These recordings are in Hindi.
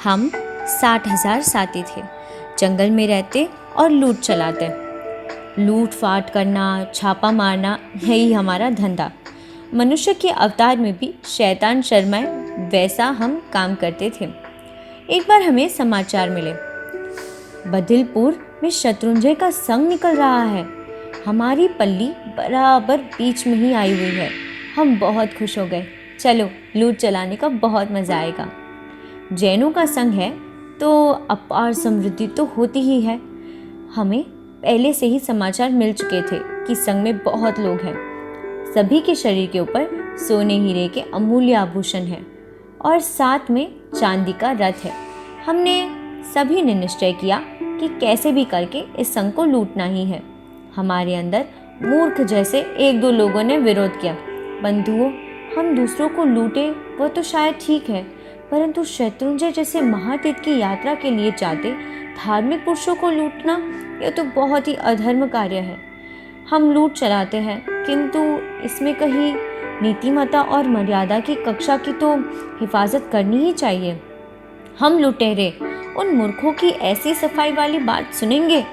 हम 60,000 साथी थे। जंगल में रहते और लूट चलाते। लूट फाट करना, छापा मारना, यही हमारा धंधा। मनुष्य के अवतार में भी शैतान शर्माए वैसा हम काम करते थे। एक बार हमें समाचार मिले, बदिलपुर में शत्रुंजय का संग निकल रहा है। हमारी पल्ली बराबर बीच में ही आई हुई है। हम बहुत खुश हो गए। चलो, लूट चलाने का बहुत मज़ा आएगा। जैनों का संग है तो अपार समृद्धि तो होती ही है। हमें पहले से ही समाचार मिल चुके थे कि संग में बहुत लोग हैं। सभी के शरीर के ऊपर सोने हीरे के अमूल्य आभूषण हैं और साथ में चांदी का रथ है। हमने सभी ने निश्चय किया कि कैसे भी करके इस संग को लूटना ही है। हमारे अंदर मूर्ख जैसे एक दो लोगों ने विरोध किया। बंधुओं, हम दूसरों को लूटे वो तो शायद ठीक है, परंतु शत्रुंजय जैसे महातीर्थ की यात्रा के लिए जाते धार्मिक पुरुषों को लूटना, यह तो बहुत ही अधर्म कार्य है। हम लूट चलाते हैं, किंतु इसमें कहीं नीतिमत्ता और मर्यादा की कक्षा की तो हिफाजत करनी ही चाहिए। हम लुटेरे उन मूर्खों की ऐसी सफाई वाली बात सुनेंगे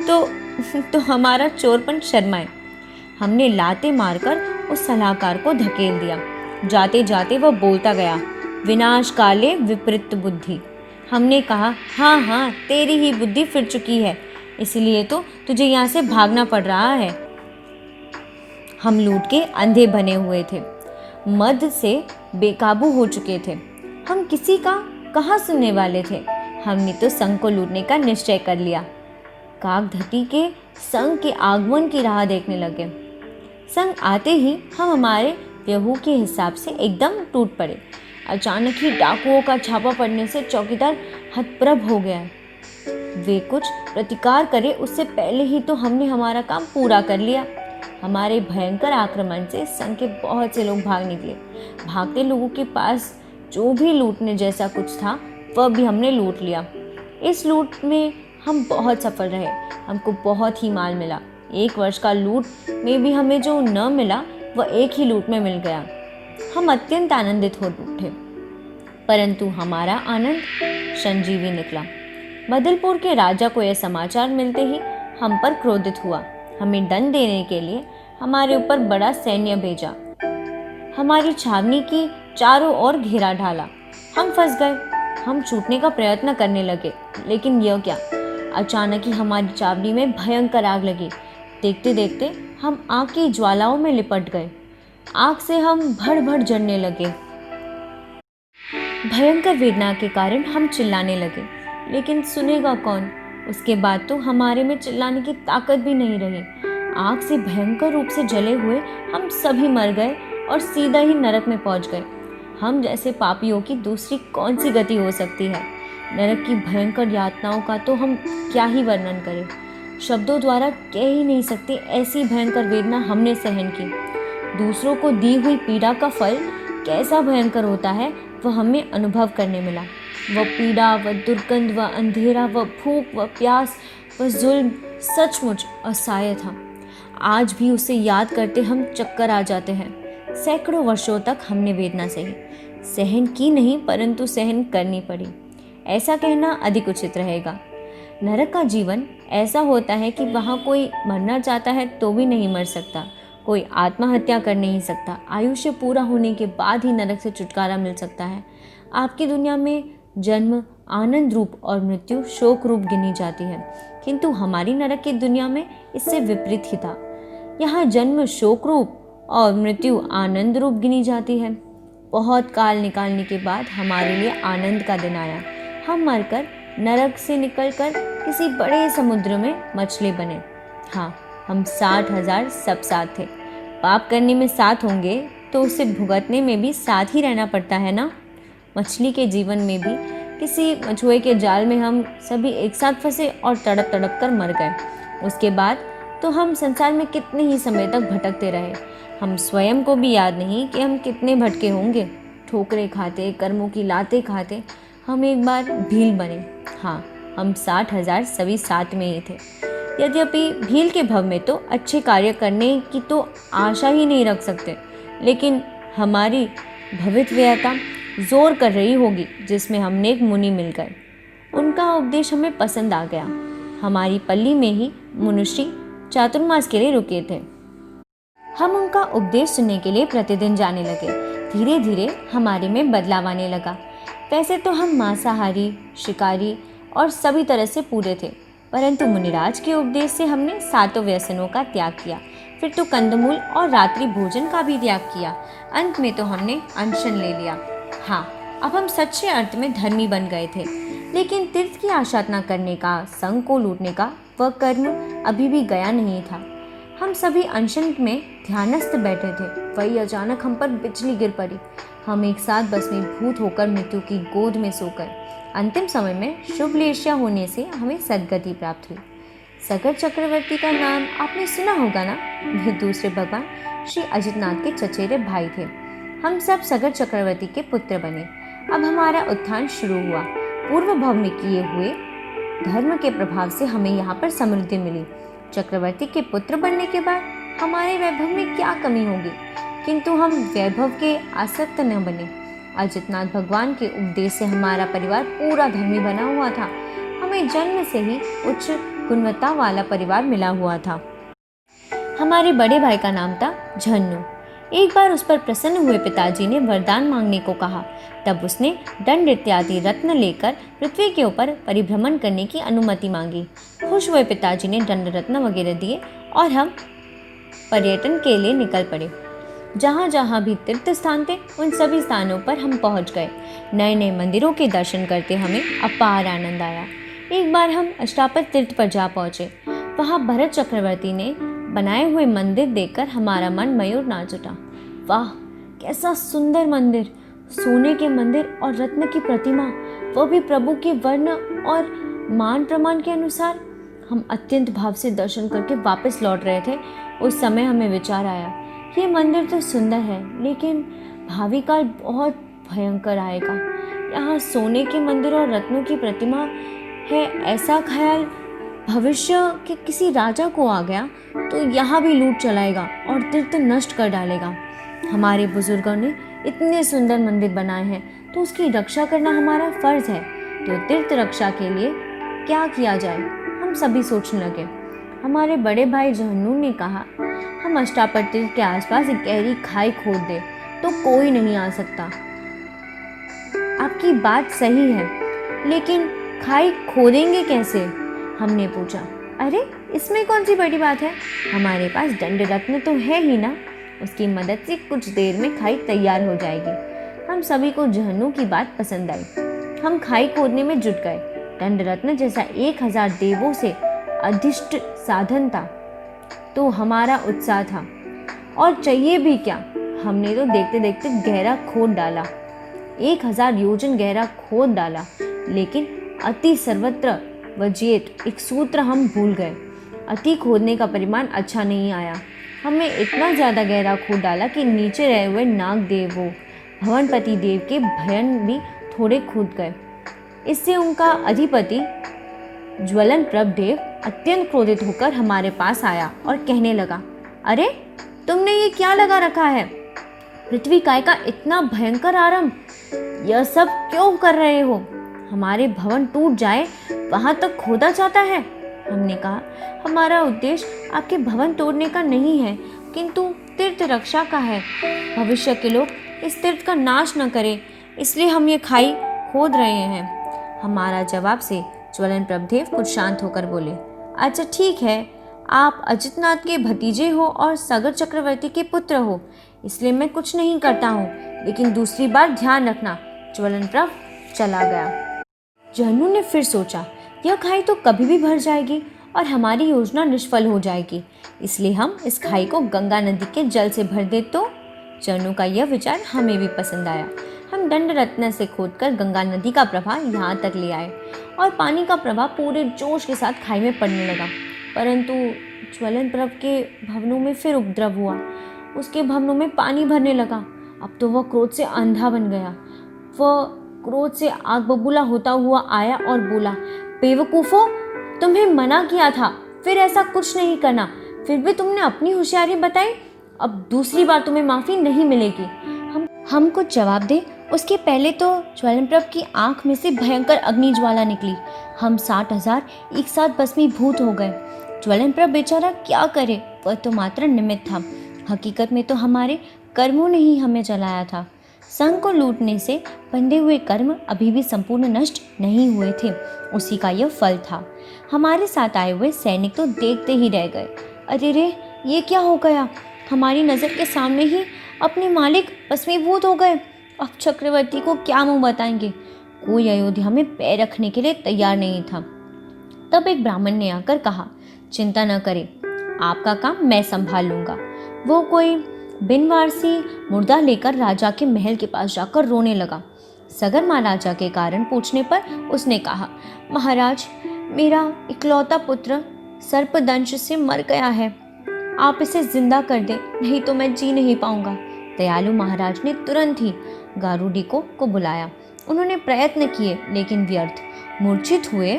तो हमारा चोरपन शर्माए। हमने लाते मारकर उस सलाहकार को धकेल दिया। जाते जाते वह बोलता गया, विनाश काले विपरीत बुद्धि। हमने कहा, हाँ हाँ, तेरी ही बुद्धि फिर चुकी है, इसलिए तो तुझे यहाँ से भागना पड़ रहा है। हम लूट के अंधे बने हुए थे, मद से बेकाबू हो चुके थे। हम किसी का कहाँ सुनने वाले थे। हमने तो संग को लूटने का निश्चय कर लिया। काकधती के संग के आगमन की राह देखने लगे। संग आते ही हम हमारे व्यहू के हिसाब से एकदम टूट पड़े। अचानक ही डाकुओं का छापा पड़ने से चौकीदार हतप्रभ हो गया। वे कुछ प्रतिकार करे उससे पहले ही तो हमने हमारा काम पूरा कर लिया। हमारे भयंकर आक्रमण से संग के बहुत से लोग भाग निकले। भागते लोगों के पास जो भी लूटने जैसा कुछ था वह भी हमने लूट लिया। इस लूट में हम बहुत सफल रहे। हमको बहुत ही माल मिला। 1 वर्ष का लूट में भी हमें जो न मिला वह एक ही लूट में मिल गया। हम अत्यंत आनंदित हो उठे, परंतु हमारा आनंद संजीवी निकला। बदलपुर के राजा को यह समाचार मिलते ही हम पर क्रोधित हुआ। हमें दंड देने के लिए हमारे ऊपर बड़ा सैन्य भेजा। हमारी छावनी की चारों ओर घेरा ढाला। हम फंस गए। हम छूटने का प्रयत्न करने लगे, लेकिन यह क्या, अचानक ही हमारी छावनी में भयंकर आग लगी। देखते देखते हम आग की ज्वालाओं में लिपट गए। आग से हम भड़ भड़ जलने लगे। भयंकर वेदना के कारण हम चिल्लाने लगे, लेकिन सुनेगा कौन। उसके बाद तो हमारे में चिल्लाने की ताकत भी नहीं रही। आग से भयंकर रूप से जले हुए हम सभी मर गए और सीधा ही नरक में पहुंच गए। हम जैसे पापियों की दूसरी कौन सी गति हो सकती है। नरक की भयंकर यातनाओं का तो हम क्या ही वर्णन करें। शब्दों द्वारा कह ही नहीं सकते ऐसी भयंकर वेदना हमने सहन की। दूसरों को दी हुई पीड़ा का फल कैसा भयंकर होता है वह हमें अनुभव करने मिला। वह पीड़ा, वह दुर्गंध, वह अंधेरा, वह भूख, वह प्यास, वह जुल्म सचमुच असह्य था। आज भी उसे याद करते हम चक्कर आ जाते हैं। सैकड़ों वर्षों तक हमने वेदना सही, सहन की नहीं परंतु सहन करनी पड़ी, ऐसा कहना अधिक उचित रहेगा। नरक का जीवन ऐसा होता है कि वहाँ कोई मरना चाहता है तो भी नहीं मर सकता, कोई आत्महत्या कर नहीं सकता। आयुष्य पूरा होने के बाद ही नरक से छुटकारा मिल सकता है। आपकी दुनिया में जन्म आनंद रूप और मृत्यु शोक रूप गिनी जाती है, किंतु हमारी नरक की दुनिया में इससे विपरीत ही था। यहाँ जन्म शोक रूप और मृत्यु आनंद रूप गिनी जाती है। बहुत काल निकालने के बाद हमारे लिए आनंद का दिन आया। हम मरकर नरक से निकलकर किसी बड़े समुद्र में मछली बने। हाँ, हम 60,000 सब साथ थे। पाप करने में साथ होंगे तो उसे भुगतने में भी साथ ही रहना पड़ता है ना। मछली के जीवन में भी किसी मछुए के जाल में हम सभी एक साथ फंसे और तड़प तड़प कर मर गए। उसके बाद तो हम संसार में कितने ही समय तक भटकते रहे। हम स्वयं को भी याद नहीं कि हम कितने भटके होंगे। ठोकरें खाते, कर्मों की लातें खाते हम एक बार भील बने। हाँ, हम 60,000 सभी साथ में ही थे। यद्यपि भील के भव में तो अच्छे कार्य करने की तो आशा ही नहीं रख सकते, लेकिन हमारी भवितव्यता जोर कर रही होगी, जिसमें हमने एक मुनि मिल गए। उनका उपदेश हमें पसंद आ गया। हमारी पल्ली में ही मुनुश्री चातुर्मास के लिए रुके थे। हम उनका उपदेश सुनने के लिए प्रतिदिन जाने लगे। धीरे धीरे हमारे में बदलाव आने लगा। वैसे तो हम मांसाहारी, शिकारी और सभी तरह से पूरे थे, परंतु मुनिराज के उपदेश से हमने सातों व्यसनों का त्याग किया। फिर तो कंदमूल और रात्रि भोजन का भी त्याग किया। अंत में तो हमने अनशन ले लिया। हाँ, अब हम सच्चे अर्थ में धर्मी बन गए थे। लेकिन तीर्थ की आशा न करने का, संग को लूटने का वह कर्म अभी भी गया नहीं था। हम सभी अनशन में ध्यानस्थ बैठे थे। वही अचानक हम पर बिजली गिर पड़ी। हम एक साथ भस्मीभूत होकर मृत्यु की गोद में सोकर अंतिम समय में शुभ लेशिया होने से हमें सद्गति प्राप्त हुई। सगर चक्रवर्ती का नाम आपने सुना होगा ना? वे दूसरे भगवान श्री अजितनाथ के चचेरे भाई थे। हम सब सगर चक्रवर्ती के पुत्र बने। अब हमारा उत्थान शुरू हुआ। पूर्व भव में किए हुए धर्म के प्रभाव से हमें यहाँ पर समृद्धि मिली। चक्रवर्ती के पुत्र बनने के बाद हमारे वैभव में क्या कमी होगी? किंतु हम वैभव के आसक्त न बने। अजितनाथ भगवान के उपदेश से हमारा परिवार पूरा धर्मी बना हुआ था। हमें जन्म से ही उच्च गुणवत्ता वाला परिवार मिला हुआ था। हमारे बड़े भाई का नाम था झन्नू। एक बार उस पर प्रसन्न हुए पिताजी ने वरदान मांगने को कहा। तब उसने दंड इत्यादि रत्न लेकर पृथ्वी के ऊपर परिभ्रमण करने की अनुमति मांगी। खुश हुए पिताजी ने दंड रत्न वगैरह दिए और हम पर्यटन के लिए निकल पड़े। जहाँ जहाँ भी तीर्थ स्थान थे, उन सभी स्थानों पर हम पहुँच गए। नए नए मंदिरों के दर्शन करते हमें अपार आनंद आया। एक बार हम अष्टापद तीर्थ पर जा पहुँचे। वहाँ भरत चक्रवर्ती ने बनाए हुए मंदिर देखकर हमारा मन मयूर नाच उठा। वाह, कैसा सुंदर मंदिर! सोने के मंदिर और रत्न की प्रतिमा, वो भी प्रभु के वर्ण और मान प्रमाण के अनुसार। हम अत्यंत भाव से दर्शन करके वापस लौट रहे थे। उस समय हमें विचार आया, ये मंदिर तो सुंदर है, लेकिन भावी काल बहुत भयंकर आएगा। यहाँ सोने के मंदिर और रत्नों की प्रतिमा है, ऐसा ख्याल भविष्य के किसी राजा को आ गया तो यहाँ भी लूट चलाएगा और तीर्थ नष्ट कर डालेगा। हमारे बुजुर्गों ने इतने सुंदर मंदिर बनाए हैं, तो उसकी रक्षा करना हमारा फर्ज है। तो तीर्थ रक्षा के लिए क्या किया जाए, हम सभी सोचने लगे। हमारे बड़े भाई झन्नू ने कहा, हम अष्टापद तीर्थ के आसपास एक गहरी खाई खोद दे तो कोई नहीं आ सकता। आपकी बात सही है, लेकिन खाई खोदेंगे कैसे? हमने पूछा। अरे, इसमें कौन सी बड़ी बात है? हमारे पास दंड रत्न तो है ही ना, उसकी मदद से कुछ देर में खाई तैयार हो जाएगी। हम सभी को झन्नू की बात पसंद आई। हम खाई खोदने में जुट गए। दंड रत्न जैसा 1000 देवों से अधिष्ट साधन था, तो हमारा उत्साह था। और चाहिए भी क्या, हमने तो देखते देखते गहरा खोद डाला। 1000 योजन गहरा खोद डाला, लेकिन अति सर्वत्र वज्येत एक सूत्र हम भूल गए। अति खोदने का परिमाण अच्छा नहीं आया। हमने इतना ज़्यादा गहरा खोद डाला कि नीचे रहे हुए नाग देवों, भवनपति देव के भयन भी थोड़े खुद गए। इससे उनका अधिपति ज्वलन प्रभदेव अत्यंत क्रोधित होकर हमारे पास आया और कहने लगा, अरे, तुमने ये क्या लगा रखा है? पृथ्वी काय का इतना भयंकर आरंभ, यह सब क्यों कर रहे हो? हमारे भवन टूट जाए वहां तक खोदा जाता है। हमने कहा, हमारा उद्देश्य आपके भवन तोड़ने का नहीं है, किंतु तीर्थ रक्षा का है। भविष्य के लोग इस तीर्थ का नाश न करें, इसलिए हम ये खाई खोद रहे हैं। हमारा जवाब से ज्वलन प्रभदेव कुछ शांत होकर बोले, अच्छा ठीक है, आप अजितनाथ के भतीजे हो और सगर चक्रवर्ती के पुत्र हो, इसलिए मैं कुछ नहीं करता हूँ, लेकिन दूसरी बार ध्यान रखना। ज्वलन प्रभ चला गया। झन्नू ने फिर सोचा, यह खाई तो कभी भी भर जाएगी और हमारी योजना निष्फल हो जाएगी, इसलिए हम इस खाई को गंगा नदी के जल से भर दे। तो झन्नू का यह विचार हमें भी पसंद आया। हम दंड रत्न से खोदकर गंगा नदी का प्रवाह यहाँ तक ले आए और पानी का प्रवाह पूरे जोश के साथ खाई में पड़ने लगा। परंतु ज्वलन प्रभ के भवनों में फिर उपद्रव हुआ। उसके भवनों में पानी भरने लगा। अब तो वह क्रोध से अंधा बन गया। वह क्रोध से आग बबूला होता हुआ आया और बोला, बेवकूफ़ो, तुम्हें मना किया था, फिर ऐसा कुछ नहीं करना, फिर भी तुमने अपनी होशियारी बताई। अब दूसरी बार तुम्हें माफ़ी नहीं मिलेगी। हम कुछ जवाब दे उसके पहले तो ज्वलनप्रभ की आंख में से भयंकर अग्नि ज्वाला निकली। हम 60,000 एक साथ भस्मीभूत हो गए। ज्वलनप्रभ बेचारा क्या करे, वह तो मात्र निमित्त था। हकीकत में तो हमारे कर्मों ने ही हमें जलाया था। संघ को लूटने से बंधे हुए कर्म अभी भी संपूर्ण नष्ट नहीं हुए थे, उसी का यह फल था। हमारे साथ आए हुए सैनिक तो देखते ही रह गए। अरे रे, ये क्या हो गया? हमारी नज़र के सामने ही अपने मालिक भस्मीभूत हो गए। अब चक्रवर्ती को क्या मुंह बताएंगे? कोई अयोध्या में पैर रखने के लिए तैयार नहीं था। तब एक ब्राह्मण ने आकर कहा, चिंता न करें, आपका काम मैं संभाल लूंगा। वो कोई बिनवारसी मुर्दा लेकर राजा के महल के पास जाकर रोने लगा। सगर महाराजा के कारण पूछने पर उसने कहा, महाराज, मेरा इकलौता पुत्र सर्पदंश से मर गया है। आप इसे जिंदा कर दें, नहीं तो मैं जी नहीं पाऊंगा। दयालु महाराज ने तुरंत ही गारुडी को बुलाया। उन्होंने प्रयत्न किए, लेकिन व्यर्थ। मूर्छित हुए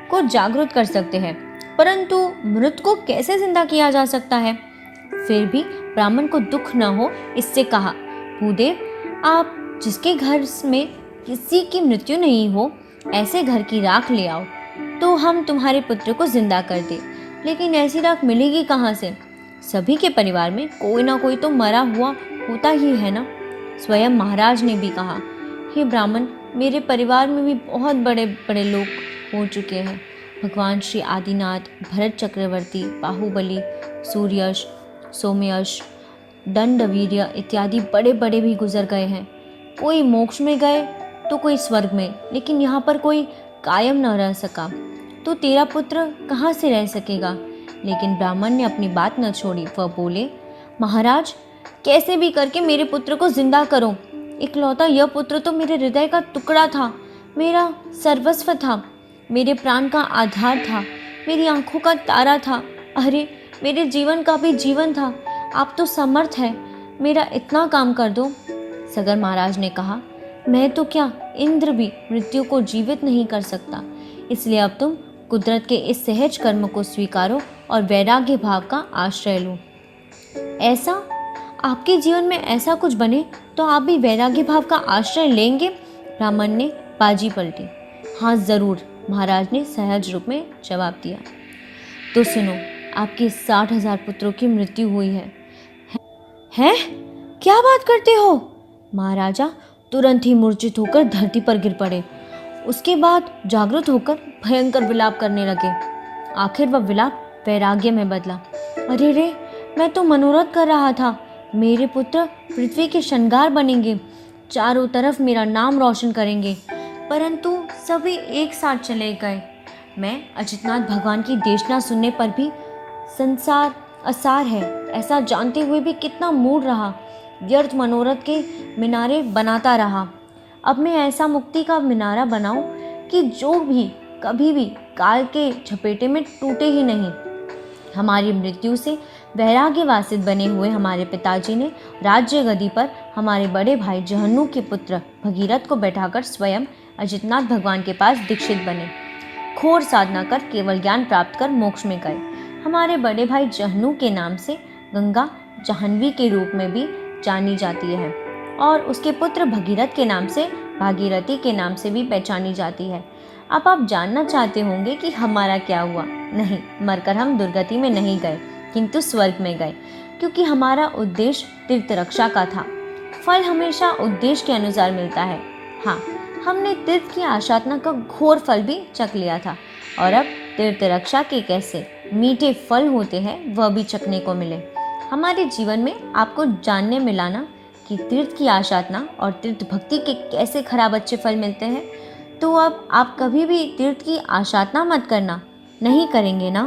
को जागृत कर सकते हैं, परंतु मृत को कैसे जिंदा किया जा सकता है? फिर भी ब्राह्मण को दुख न हो, इससे कहा, भूदेव, आप जिसके घर में किसी की मृत्यु नहीं हो, ऐसे घर की राख ले आओ तो हम तुम्हारे पुत्र को जिंदा कर दे। लेकिन ऐसी राख मिलेगी कहाँ से? सभी के परिवार में कोई ना कोई तो मरा हुआ होता ही है ना। स्वयं महाराज ने भी कहा, हे ब्राह्मण, मेरे परिवार में भी बहुत बड़े बड़े लोग हो चुके हैं। भगवान श्री आदिनाथ, भरत चक्रवर्ती, बाहुबली, सूर्यश, सोमयश, दंडवीर्य इत्यादि बड़े बड़े भी गुजर गए हैं। कोई मोक्ष में गए तो कोई स्वर्ग में, लेकिन यहाँ पर कोई कायम न रह सका। तो तेरा पुत्र कहाँ से रह सकेगा? लेकिन ब्राह्मण ने अपनी बात न छोड़ी। वह बोले, महाराज, कैसे भी करके मेरे पुत्र को जिंदा करो। इकलौता यह पुत्र तो मेरे हृदय का टुकड़ा था, मेरा सर्वस्व था, मेरे प्राण का आधार था, मेरी आंखों का तारा था, अरे मेरे जीवन का भी जीवन था। आप तो समर्थ है, मेरा इतना काम कर दो। सगर महाराज ने कहा, मैं तो क्या, इंद्र भी मृत्यु को जीवित नहीं कर सकता। इसलिए अब तुम कुदरत के इस सहज कर्म को स्वीकारो और वैराग्य भाव का आश्रय लो। ऐसा आपके जीवन में ऐसा कुछ बने तो आप भी वैराग्य भाव का आश्रय लेंगे? ब्राह्मण ने बाजी पलटी। हाँ जरूर, महाराज ने सहज रूप में जवाब दिया। तो सुनो, आपके 60,000 पुत्रों की मृत्यु हुई है। हैं? क्या बात करते हो? महाराजा तुरंत ही मूर्छित होकर धरती पर गिर पड़े। उसके बाद जागृत होकर भयंकर विलाप करने लगे। आखिर वह विलाप वैराग्य में बदला। अरे रे, मैं तो मनोरथ कर रहा था, मेरे पुत्र पृथ्वी के श्रृंगार बनेंगे, चारों तरफ मेरा नाम रोशन करेंगे, परंतु सभी एक साथ चले गए। मैं अजितनाथ भगवान की देशना सुनने पर भी संसार असार है ऐसा जानते हुए भी कितना मूढ़ रहा, व्यर्थ मनोरथ के मीनारे बनाता रहा। अब मैं ऐसा मुक्ति का मीनारा बनाऊं कि जो भी कभी भी काल के झपेटे में टूटे ही नहीं। हमारी मृत्यु से वैराग्यवासित बने हुए हमारे पिताजी ने राज्य गद्दी पर हमारे बड़े भाई जहन्नू के पुत्र भगीरथ को बैठाकर स्वयं अजितनाथ भगवान के पास दीक्षित बने। घोर साधना कर केवल ज्ञान प्राप्त कर मोक्ष में गए। हमारे बड़े भाई जहन्नू के नाम से गंगा जाह्नवी के रूप में भी जानी जाती है और उसके पुत्र भगीरथ के नाम से भागीरथी के नाम से भी पहचानी जाती है। अब आप जानना चाहते होंगे कि हमारा क्या हुआ। नहीं, मरकर हम दुर्गति में नहीं गए, किंतु स्वर्ग में गए, क्योंकि हमारा उद्देश्य तीर्थ रक्षा का था। फल हमेशा उद्देश्य के अनुसार मिलता है। हाँ, हमने तीर्थ की आशातना का घोर फल भी चख लिया था और अब तीर्थ रक्षा के कैसे मीठे फल होते हैं वह भी चखने को मिले। हमारे जीवन में आपको जानने मिलाना कि तीर्थ की आशातना और तीर्थ भक्ति के कैसे खराब अच्छे फल मिलते हैं। तो अब आप कभी भी तीर्थ की आशातना मत करना, नहीं करेंगे ना?